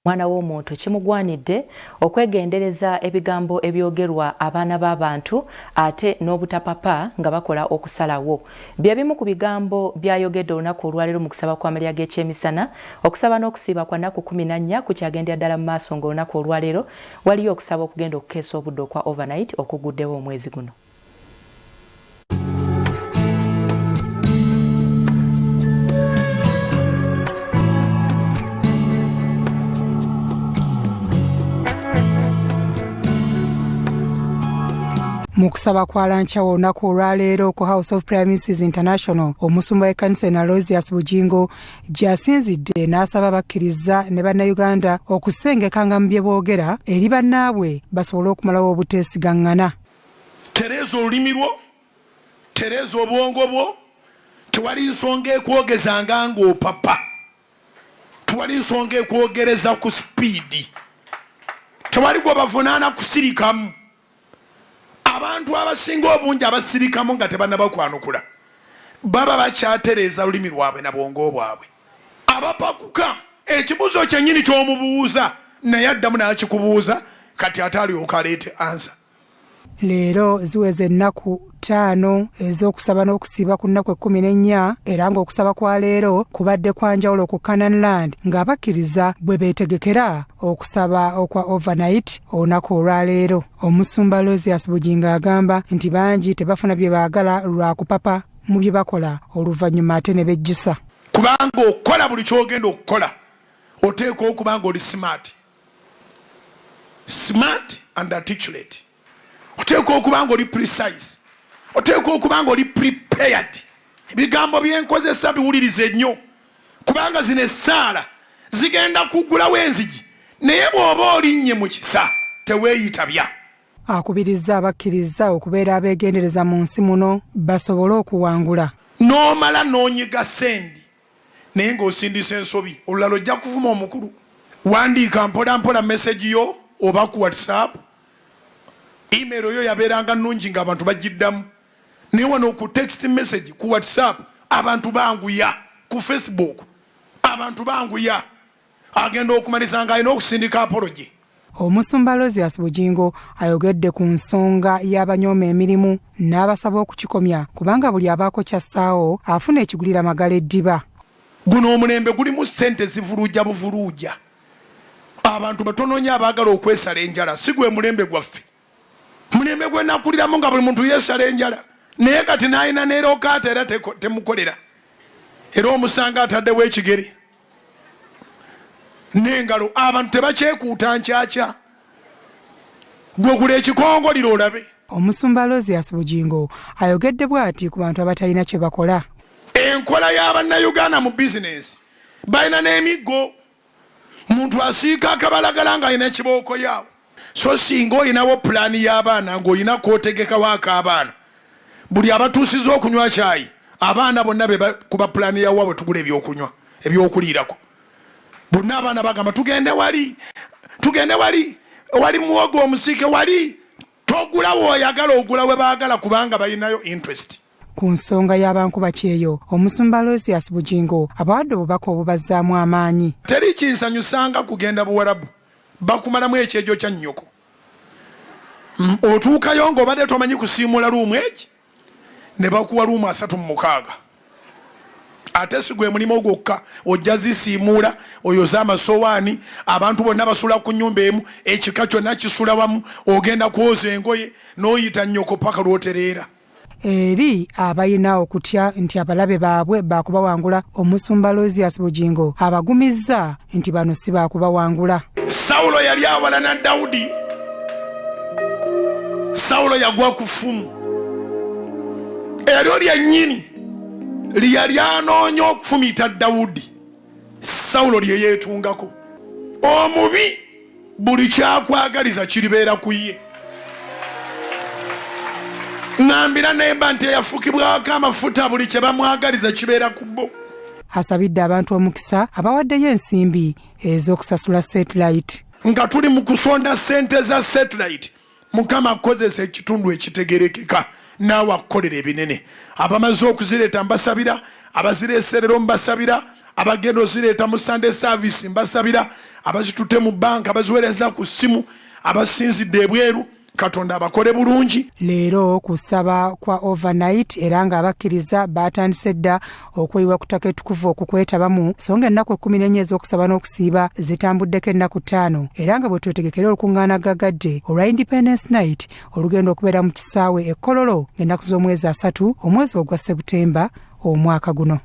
Mwana w'omuntu kimugwanidde okwegendereza ebigambo ebyogerwa abaana b'abantu ate n'obutapapa nga bakola okusalawo. Bye bimu ku bigambo byayogedde olunaku olwaleero mu kusaba kw'amalya g'ekyemisana okusaba n'okusiiba kwa nnaku 14 kukyagendera ddala mu maaso ng'olunaku olwaleero waliyo okusaba okugenda okukeesa obudde okwa overnight okuguddewo omwezi guno. Mukusaba kwa lancha olunaku olwaleero ku House of Prime Ministers International omusumba w'ekkanisa na Rosias Bujjingo gy'asinzidde n'asaba bakkiriza ne bannayuganda okusengekanga mu bye boogera eri bannaabwe basobole okumalawo obuteesigangana. Tereza olulimi lwo, tereza obwongo bwo, tewali nsonga ekwogezanga ng'opapa, tewali nsonga ekwogereza ku sipiidi, tewali gwe bavunaana kusirikamu. Abantu abasinga obungi abasirikamu nga tebannabakwanukula baba bakyatereza lulimi lwabwe na bwongo bwabwe. Abapakuka ekibuuzo kyennyini ky'omubuuza naye addamu n'akikubuuza kati ate alyoka aleete ansa. Leero ziweze ennaku 5 ez'okusaba n'okusiiba ku nnaku 14 era ng'okusaba kwa leero kubadde kwa njawulo ku Canaan Land ng'abakkiriza bwe beetegekera okusaba okwa overnight olunaku olwaleero. Omusumba Rosias Bujjingo agamba nti bangi tebafuna bye baagala lwa kupapa mu bye bakola oluvannyuma ate ne bejjusa. Kubanga okola buli ky'ogenda okukola oteeka okuba nga oli smart and articulate. Oteeka okuba nga oli precise, oteeka okuba nga oli prepared. Ebigambo byenkozesa biwulirize nnyo kubanga zino essaala zigenda kuggulawo enzigi naye bw'oba olinnye mu kisa teweeyitabya. Akubirizza abakkiriza okubeera abeegendereza mu nsi muno basobole okuwangula. N'omala n'onyiga sendi naye ng'osindisa ensobi olulala ojja kuvuma omukulu. Wandiika mpola mpola message yo oba ku WhatsApp. Email yo yabeeranga nnungi ng'abantu bagiddamu. Naye wano ku text message ku WhatsApp abantu banguya, ku Facebook abantu banguya. Agenda okumaliza ng'alina okusindika apology. Omusumba Rosias Bujjingo ayogedde ku nsonga y'abanyooma emirimu n'abasaba okukikomya kubanga buli abaako kyassaawo afuna ekigulira magala eddiba. Guno omulembe gulimu ssente zivuluuja buvuluuja. Abantu batono nnyo abaagala okwesala enjala si gwe mulembe gwaffe. Mulembe gwe nakuliramu nga buli muntu yeesala enjala naye kati n'alina neerokaata era temukolera. Era omusanga ataddewo ekigere n'engalo abantu tebakyekuuta nkyakya. Gwe gula ekikongoliro olabe. Omusumba Rosias Bujjingo ayogedde bw'ati ku bantu abatalina kye bakola. Enkola y'abannayuganda mu bizinesi balina n'emiggo. Muntu asiika akabalagala ng'alina ekibooko yaawo. So singa olinawo pulaani y'abaana ng'olina k'otegekawo ak'abaana buli abatuusiza okunywa caayi abaana bonna be kuba pulaani yawa bwe tugula ebyokunywa ebyokuliirako. Bonna abaana bagamba tugende wali muwogo omusiike wali togula w'oyagala ogula we baagala kubanga balinayo interest. Ku nsonga y'abankuba kyeyo omusumba Rosias Bujjingo abawadde obubaka obubazzaamu amaanyi. Teri kinsanyusanga kugenda Buwarabu bakumalamu ekyejo kya nnyoko. Otuukayo ng'obadde tomanyi kusiimula luumu eki ne bakuwa luumu 36. Ate si gwe mulimu gwokka ojja zisiimuula oyoza amasowaani abantu bonna basula ku nnyumba emu ekika kyonna kisula wamu ogenda kwoza engoye n'oyita nnyoko paka lw'otereera. Eri abayina okutya nti abalabe baabwe baakubawangula omusumba Rosias Bujjingo abagumizza nti bano si baakubawangula. Sawulo yali awalana Dawudi. Sawulo yagwa ku ffumu. Eryo lyennyini lyali anoonya okufumita Dawudi. Sawulo lye yeetungako. Omubi buli kyakwagaliza kiribeera ku ye. Ngambira nemba nti eyafukibwako amafuta buli kye bamwagaliza kibeera ku bo. Asabidde abantu omukisa abawaddeyo ensimbi ez'okusasula satellite. Nga tuli mu kusonda ssente za satellite Mukama akozesa ekitundu ekitegerekeka naawe akukolera ebinene. Abamaze okuzireeta mbasabira, abazireeserero mbasabira, abagenda ozireeta mu Sunday service mbasabira, abazitutte mu banka, abaziweereza ku ssimu, abasinzidde ebweru, Katonda abakole bulungi. Leero kusaba kwa overnight era nga abakkiriza batandise dda okweyiwa ku ttaka ettukuvu okukwetabamu, so nga ennaku 14 ez'okusaba n'okusiiba zitambuddeko ennaku 5 era nga bwe twetegekera olukuŋŋaana gaggadde olwa Independence Night olugenda okubeera mu kisaawe e Kololo ng'ennaku z'omwezi 3 omwezi ogwa Septemba omwaka guno.